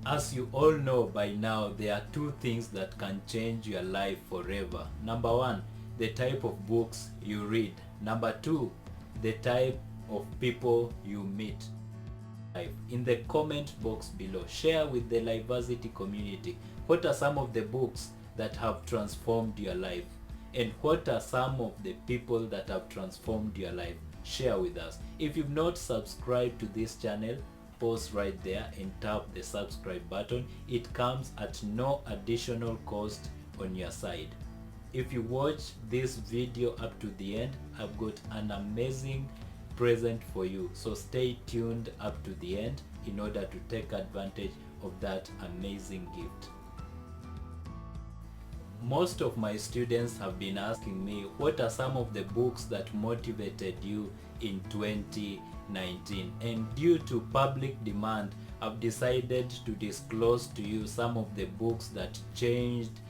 As you all know by now, there are two things that can change your life forever. Number one, the type of books you read. Number two, the type of people you meet. In the comment box below, share with the LifeVersity community what are some of the books that have transformed your life, and what are some of the people that have transformed your life. Share with us. If you've not subscribed to this channel, pause right there and tap the subscribe button. It comes at no additional cost on your side. If you watch this video up to the end, I've got an amazing present for you, so stay tuned up to the end in order to take advantage of that amazing gift. Most of my students have been asking me, what are some of the books that motivated you in 2019? And due to public demand, I've decided to disclose to you some of the books that changed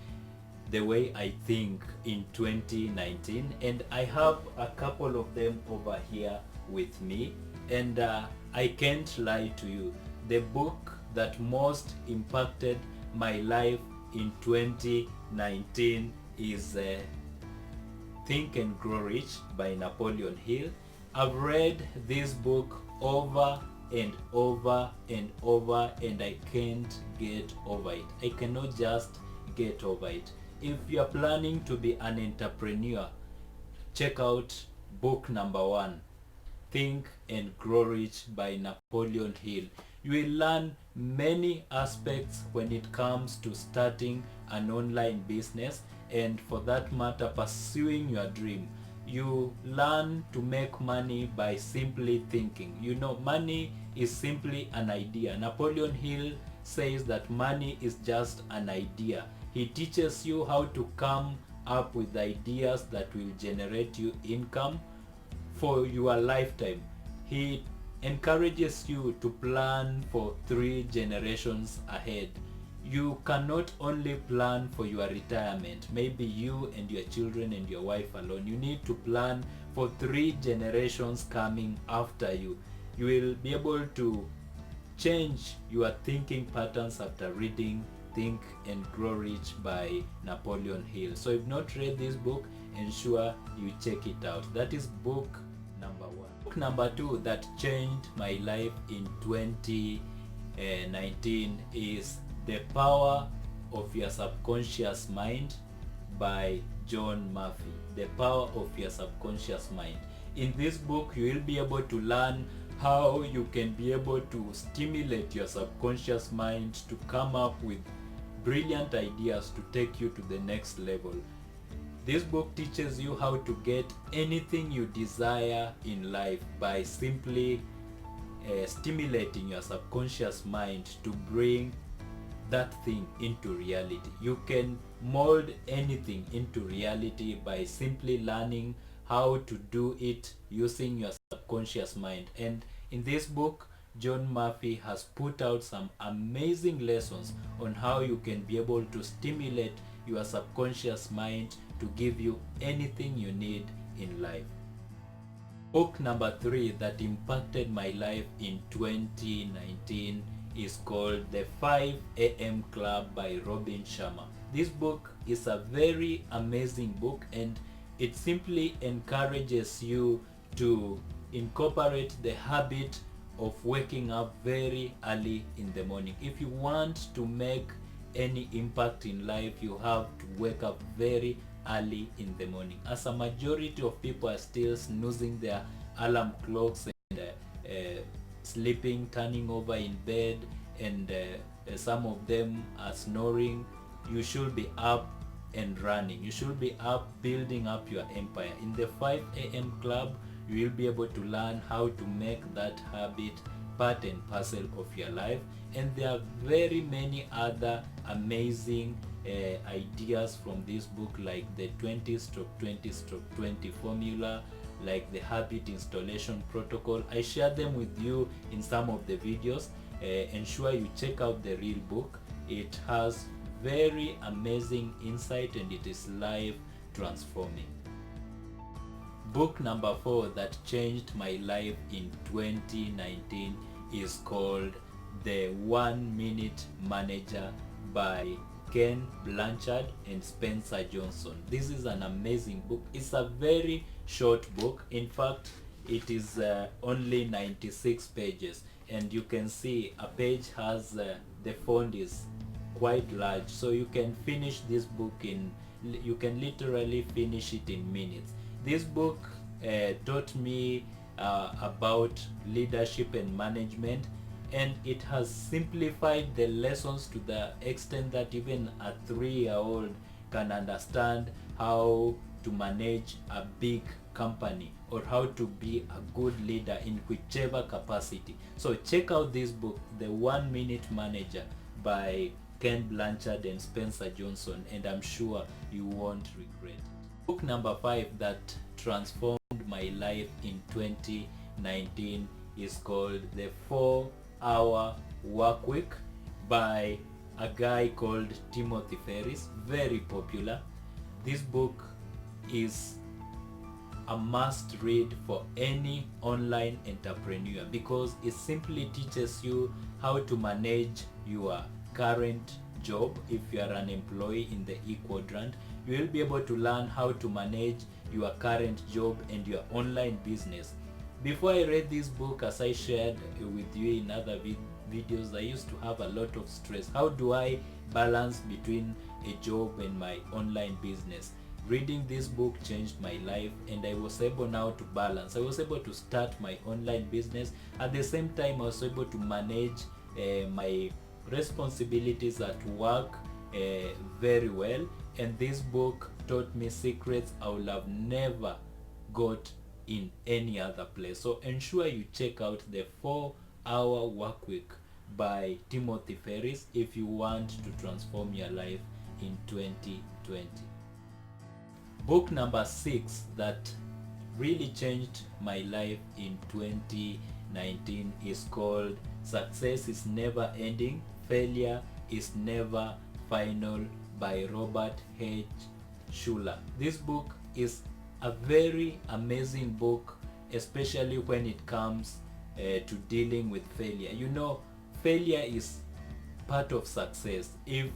the way I think in 2019, and I have a couple of them over here with me, and I can't lie to you, the book that most impacted my life in 2019 is Think and Grow Rich by Napoleon Hill. I've read this book over and over and over, and I can't get over it. I cannot just get over it. If you're planning to be an entrepreneur, check out book number one, Think and Grow Rich by Napoleon Hill. You will learn many aspects when it comes to starting an online business, and for that matter, pursuing your dream. You learn to make money by simply thinking. You know, money is simply an idea. Napoleon Hill says that money is just an idea. He teaches you how to come up with ideas that will generate you income for your lifetime. He encourages you to plan for 3 generations ahead. You cannot only plan for your retirement, maybe you and your children and your wife alone. You need to plan for 3 generations coming after you. You will be able to change your thinking patterns after reading Think and Grow Rich by Napoleon Hill. So if you've not read this book, ensure you check it out. That is book number one. Book number two that changed my life in 2019 is The Power of Your Subconscious Mind by John Murphy. The Power of Your Subconscious Mind. In this book, you will be able to learn how you can be able to stimulate your subconscious mind to come up with brilliant ideas to take you to the next level. This book teaches you how to get anything you desire in life by simply stimulating your subconscious mind to bring that thing into reality. You can mold anything into reality by simply learning how to do it using your subconscious mind. And in this book, John Murphy has put out some amazing lessons on how you can be able to stimulate your subconscious mind to give you anything you need in life. Book number 3 that impacted my life in 2019 is called The 5 AM Club by Robin Sharma. This book is a very amazing book, and it simply encourages you to incorporate the habit of waking up very early in the morning. If you want to make any impact in life, you have to wake up very early in the morning, as a majority of people are still snoozing their alarm clocks and sleeping, turning over in bed, and some of them are snoring. You should be up and running. You should be up building up your empire. In the 5 AM Club, you will be able to learn how to make that habit part and parcel of your life, and there are very many other amazing ideas from this book, like the 20/20/20 formula, like the habit installation protocol. I share them with you in some of the videos. Ensure you check out the real book. It has very amazing insight and it is life transforming. Book number 4 that changed my life in 2019 is called The 1 Minute Manager by Ken Blanchard and Spencer Johnson. This is an amazing book. It's a very short book. In fact, it is only 96 pages, and you can see a page has the font is quite large, so you can finish this book you can literally finish it in minutes. This book taught me about leadership and management, and it has simplified the lessons to the extent that even a 3-year-old can understand how to manage a big company or how to be a good leader in whichever capacity. So check out this book, The 1 Minute Manager by Ken Blanchard and Spencer Johnson, and I'm sure you won't regret it. Book number 5 that transformed my life in 2019 is called The 4-Hour Workweek by a guy called Timothy Ferris. Very popular. This book is a must read for any online entrepreneur because it simply teaches you how to manage your current job. If you are an employee in the E quadrant, you will be able to learn how to manage your current job and your online business. Before I read this book, as I shared with you in other videos, I used to have a lot of stress. How do I balance between a job and my online business? Reading this book changed my life, and I was able now to balance. I was able to start my online business. At the same time, I was able to manage my responsibilities at work very well, and this book taught me secrets I would have never got in any other place. So ensure you check out The 4-Hour Workweek by Timothy Ferris if you want to transform your life in 2020. Book number 6 that really changed my life in 2019 is called Success is Never Ending, Failure is Never Final by Robert H. Schuller. This book is a very amazing book, especially when it comes to dealing with failure. You know, failure is part of success. If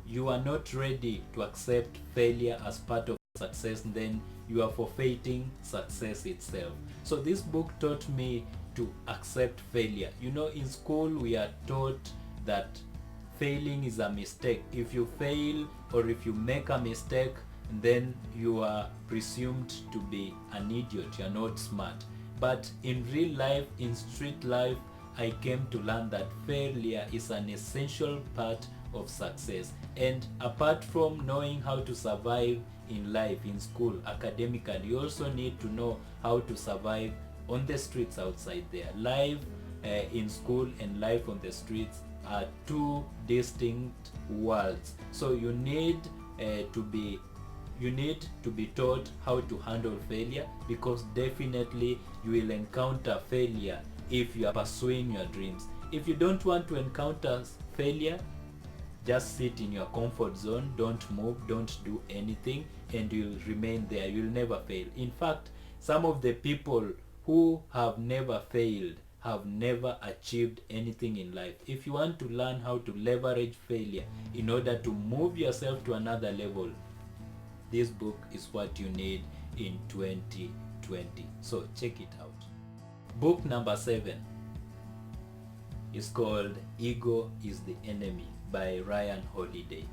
you are not ready to accept failure as part of success, then you are forfeiting success itself. So this book taught me to accept failure. You know, in school we are taught that failing is a mistake. If you fail or if you make a mistake, then you are presumed to be an idiot, you're not smart. But in real life, in street life, I came to learn that failure is an essential part of success. And apart from knowing how to survive in life, in school, academically, you also need to know how to survive on the streets outside there. Life in school and life on the streets are two distinct worlds. So you need to be taught how to handle failure, because definitely you will encounter failure if you are pursuing your dreams. If you don't want to encounter failure, just sit in your comfort zone, don't move, don't do anything, and you'll remain there. You'll never fail. In fact, some of the people who have never failed have never achieved anything in life. If you want to learn how to leverage failure in order to move yourself to another level, this book is what you need in 2020. So check it out. Book number 7 is called Ego is the Enemy by Ryan Holiday.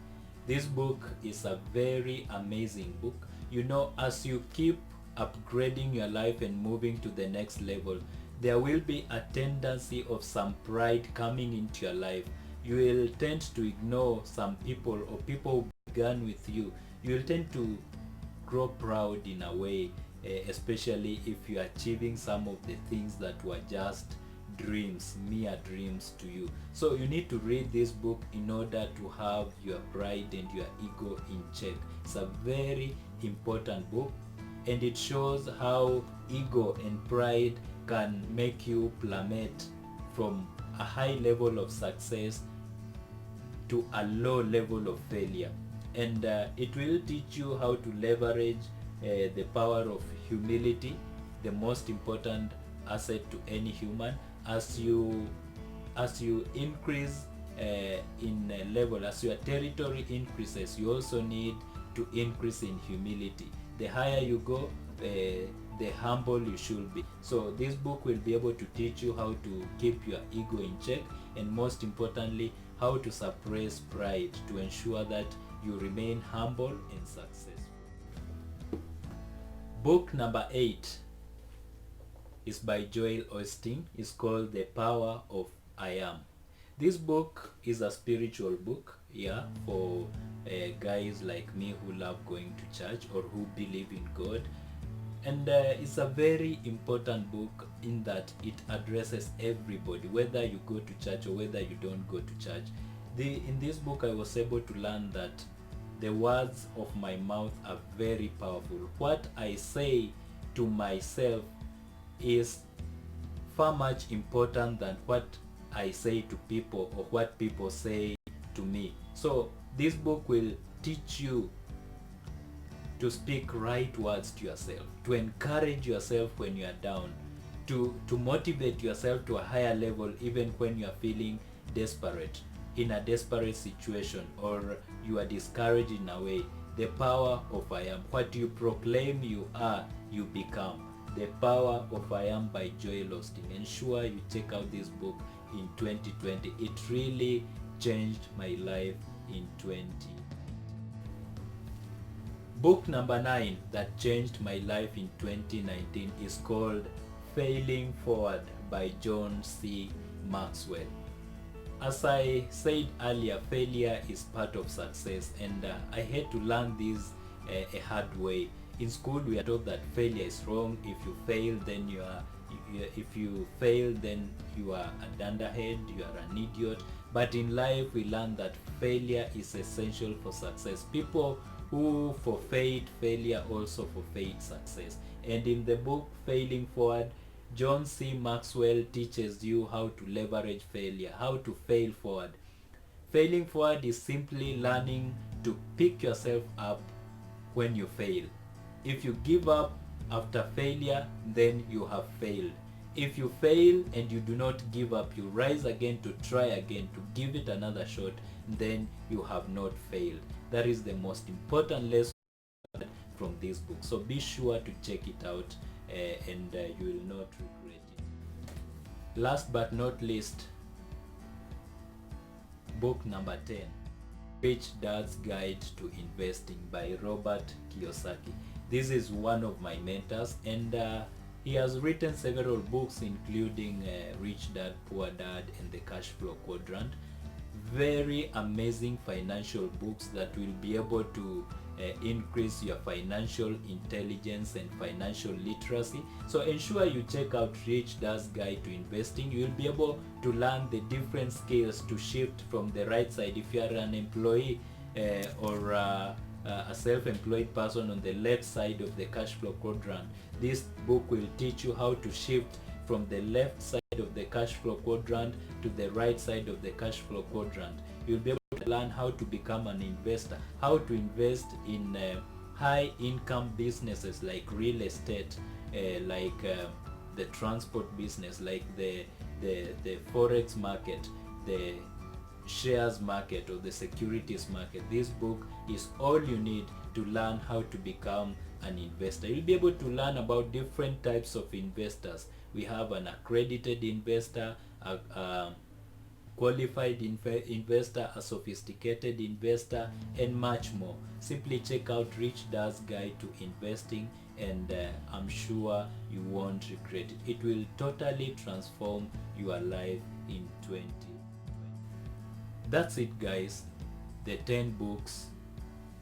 This book is a very amazing book. You know, as you keep upgrading your life and moving to the next level, there will be a tendency of some pride coming into your life. You will tend to ignore some people or people who began with you. You will tend to grow proud in a way, especially if you are achieving some of the things that were just dreams, mere dreams to you. So you need to read this book in order to have your pride and your ego in check. It's a very important book, and it shows how ego and pride can make you plummet from a high level of success to a low level of failure. And it will teach you how to leverage the power of humility, the most important asset to any human. As you as you increase in level, as your territory increases, you also need to increase in humility. The higher you go, the humble you should be. So this book will be able to teach you how to keep your ego in check, and most importantly, how to suppress pride to ensure that you remain humble and successful. Book number 8 is by Joel Osteen. It's called The Power of I Am. This book is a spiritual book, for guys like me who love going to church or who believe in God. And it's a very important book in that it addresses everybody, whether you go to church or whether you don't go to church. In this book, I was able to learn that the words of my mouth are very powerful. What I say to myself is far much important than what I say to people or what people say to me. So this book will teach you to speak right words to yourself, to encourage yourself when you are down, to motivate yourself to a higher level even when you are feeling desperate, in a desperate situation, or you are discouraged in a way. The power of I am. What you proclaim you are, you become. The Power of I Am by Joel Osteen. Ensure you check out this book in 2020. It really changed my life in 2020. Book number 9 that changed my life in 2019 is called Failing Forward by John C. Maxwell. As I said earlier, failure is part of success, and I had to learn this a hard way. In school, we are taught that failure is wrong. If you fail, then you are a dunderhead, you are an idiot. But in life, we learn that failure is essential for success. People who forfeit failure also forfeit success. And in the book Failing Forward, John C. Maxwell teaches you how to leverage failure, how to fail forward. Failing forward is simply learning to pick yourself up when you fail. If you give up after failure, then you have failed. If you fail and you do not give up, you rise again to try again, to give it another shot, then you have not failed. That is the most important lesson from this book. So be sure to check it out, and you will not regret it. Last but not least, book number 10, Rich Dad's Guide to Investing by Robert Kiyosaki. This is one of my mentors, and he has written several books, including Rich Dad, Poor Dad, and the Cash Flow Quadrant. Very amazing financial books that will be able to increase your financial intelligence and financial literacy. So ensure you check out Rich Dad's Guide to Investing. You will be able to learn the different skills to shift from the right side. If you are an employee or a self-employed person, on the left side of the cash flow quadrant, this book will teach you how to shift from the left side of the cash flow quadrant to the right side of the cash flow quadrant. You'll be able to learn how to become an investor, how to invest in high income businesses like real estate, like the transport business, like the forex market, the shares market, or the securities market. This book is all you need to learn how to become an investor. You'll be able to learn about different types of investors. We have an accredited investor, a qualified investor, a sophisticated investor, and much more. Simply check out Rich Dad's Guide to Investing, and I'm sure you won't regret it. It will totally transform your life in 2020. That's it, guys. The 10 books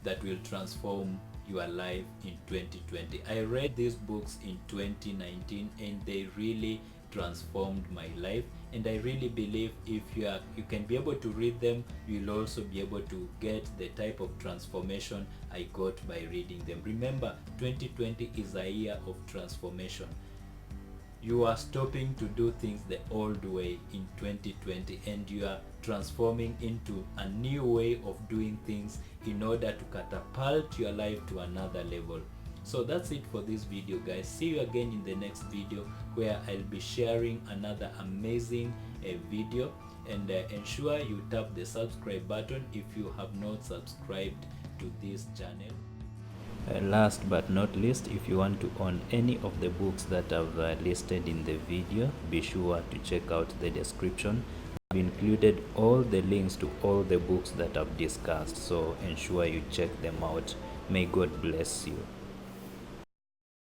that will transform your life in 2020. I read these books in 2019 and they really transformed my life, and I really believe if you can be able to read them, you'll also be able to get the type of transformation I got by reading them. Remember, 2020 is a year of transformation. You are stopping to do things the old way in 2020, and you are transforming into a new way of doing things in order to catapult your life to another level. So that's it for this video, guys. See you again in the next video, where I'll be sharing another amazing video. and ensure you tap the subscribe button if you have not subscribed to this channel. Last but not least, if you want to own any of the books that I've listed in the video, be sure to check out the description. I've included all the links to all the books that I've discussed, so ensure you check them out. May God bless you.